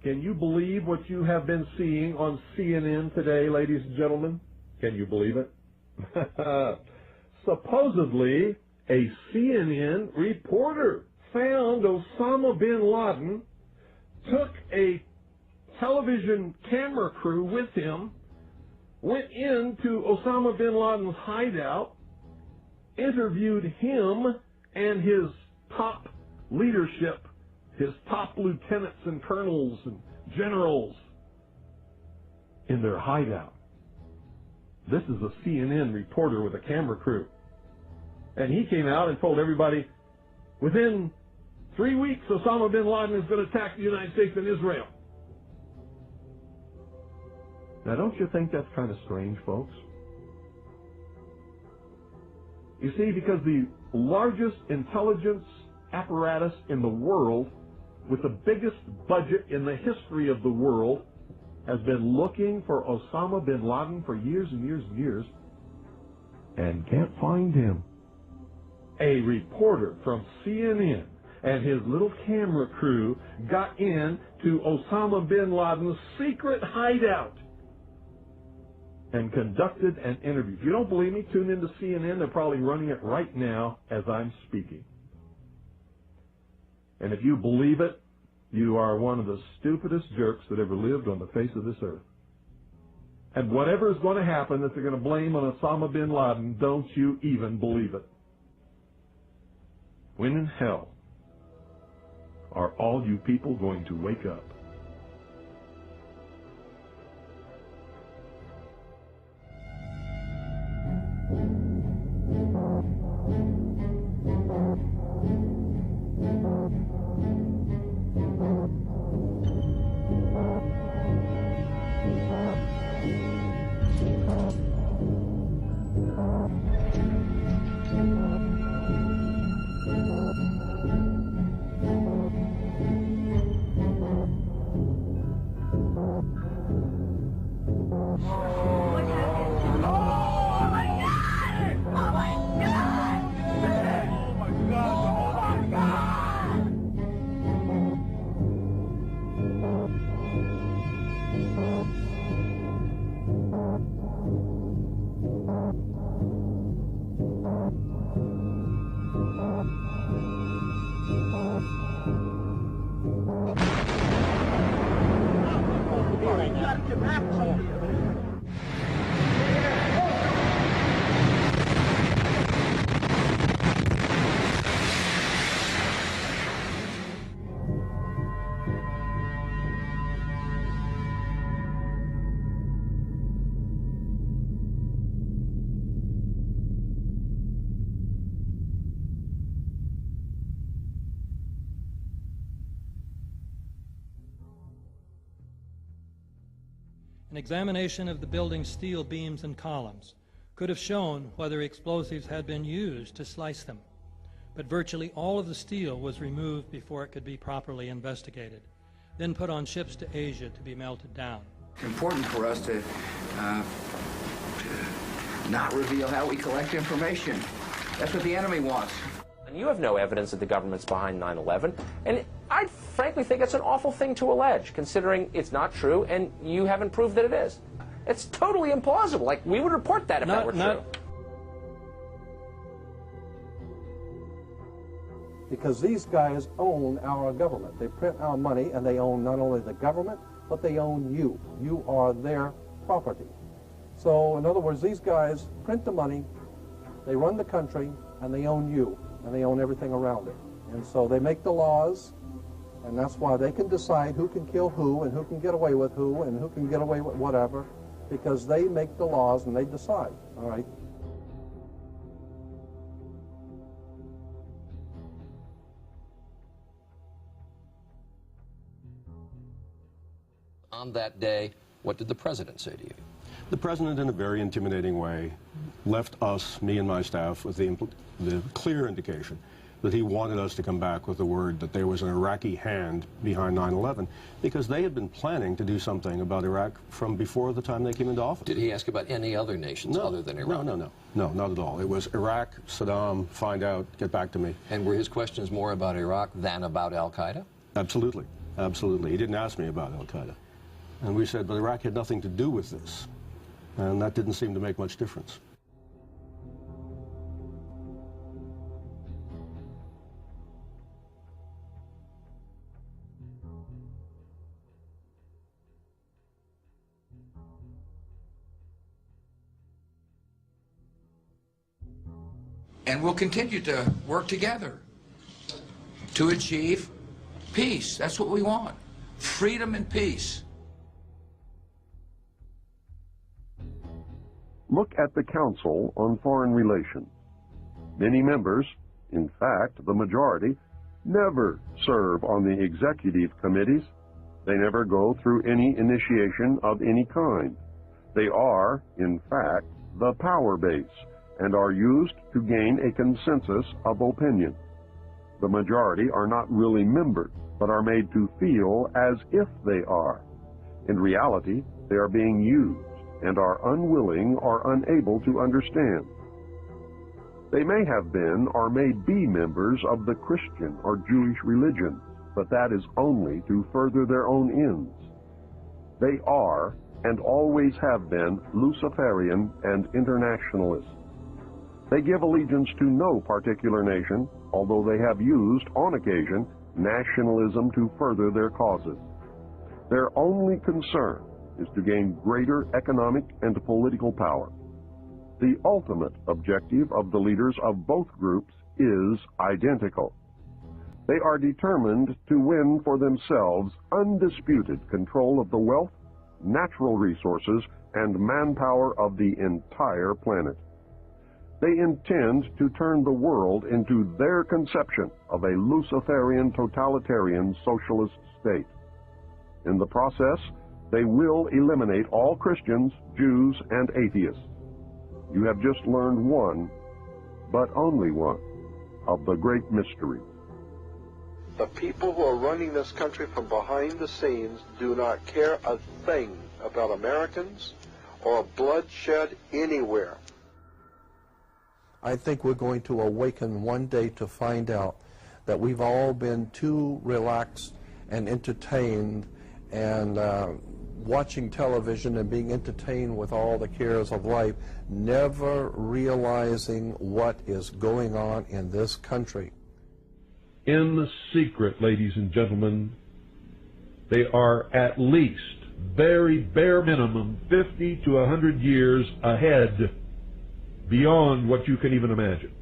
Can you believe what you have been seeing on CNN today, ladies and gentlemen? Can you believe it? Supposedly, a CNN reporter found Osama bin Laden, took a television camera crew with him, went into Osama bin Laden's hideout, interviewed him and his top leadership, his top lieutenants and colonels and generals in their hideout. This is a CNN reporter with a camera crew. And he came out and told everybody, within 3 weeks, Osama bin Laden is going to attack the United States and Israel. Now, don't you think that's kind of strange, folks? You see, because the largest intelligence apparatus in the world, with the biggest budget in the history of the world, has been looking for Osama bin Laden for years and years and years, and can't find him. A reporter from CNN and his little camera crew got in to Osama bin Laden's secret hideout and conducted an interview. If you don't believe me, tune into CNN. They're probably running it right now as I'm speaking. And if you believe it, you are one of the stupidest jerks that ever lived on the face of this earth. And whatever is going to happen that they're going to blame on Osama bin Laden, don't you even believe it. When in hell are all you people going to wake up? An examination of the building's steel beams and columns could have shown whether explosives had been used to slice them, but virtually all of the steel was removed before it could be properly investigated, then put on ships to Asia to be melted down. It's important for us to not reveal how we collect information. That's what the enemy wants. And you have no evidence that the government's behind 9/11, and I frankly think it's an awful thing to allege, considering it's not true, and you haven't proved that it is. It's totally implausible. Like, we would report that if that were true. Because these guys own our government. They print our money, and they own not only the government, but they own you. You are their property. So, in other words, these guys print the money, they run the country, and they own you, and they own everything around it. And so they make the laws, and that's why they can decide who can kill who, and who can get away with who, and who can get away with whatever, because they make the laws and they decide, all right? On that day, what did the president say to you? The president, in a very intimidating way, left us, me and my staff, with the clear indication that he wanted us to come back with the word that there was an Iraqi hand behind 9/11, because they had been planning to do something about Iraq from before the time they came into office. Did he ask about any other nations other than Iraq? No, not at all. It was Iraq, Saddam, find out, get back to me. And were his questions more about Iraq than about al-Qaeda? Absolutely. absolutely. He didn't ask me about al-Qaeda. And we said, but Iraq had nothing to do with this. And that didn't seem to make much difference. And we'll continue to work together to achieve peace. That's what we want. Freedom and peace. Look at the Council on Foreign Relations. Many members, in fact, the majority, never serve on the executive committees. They never go through any initiation of any kind. They are, in fact, the power base and are used to gain a consensus of opinion. The majority are not really members, but are made to feel as if they are. In reality, they are being used and are unwilling or unable to understand. They may have been or may be members of the Christian or Jewish religion, but that is only to further their own ends. They are, and always have been, Luciferian and internationalist. They give allegiance to no particular nation, although they have used, on occasion, nationalism to further their causes. Their only concern is to gain greater economic and political power. The ultimate objective of the leaders of both groups is identical. They are determined to win for themselves undisputed control of the wealth, natural resources, and manpower of the entire planet. They intend to turn the world into their conception of a Luciferian totalitarian socialist state. In the process, they will eliminate all Christians, Jews, and atheists. You have just learned one, but only one, of the great mysteries. The people who are running this country from behind the scenes do not care a thing about Americans or bloodshed anywhere. I think we're going to awaken one day to find out that we've all been too relaxed and entertained and watching television and being entertained with all the cares of life, never realizing what is going on in this country. In the secret, ladies and gentlemen, they are at least, very bare minimum, 50 to 100 years ahead, beyond what you can even imagine.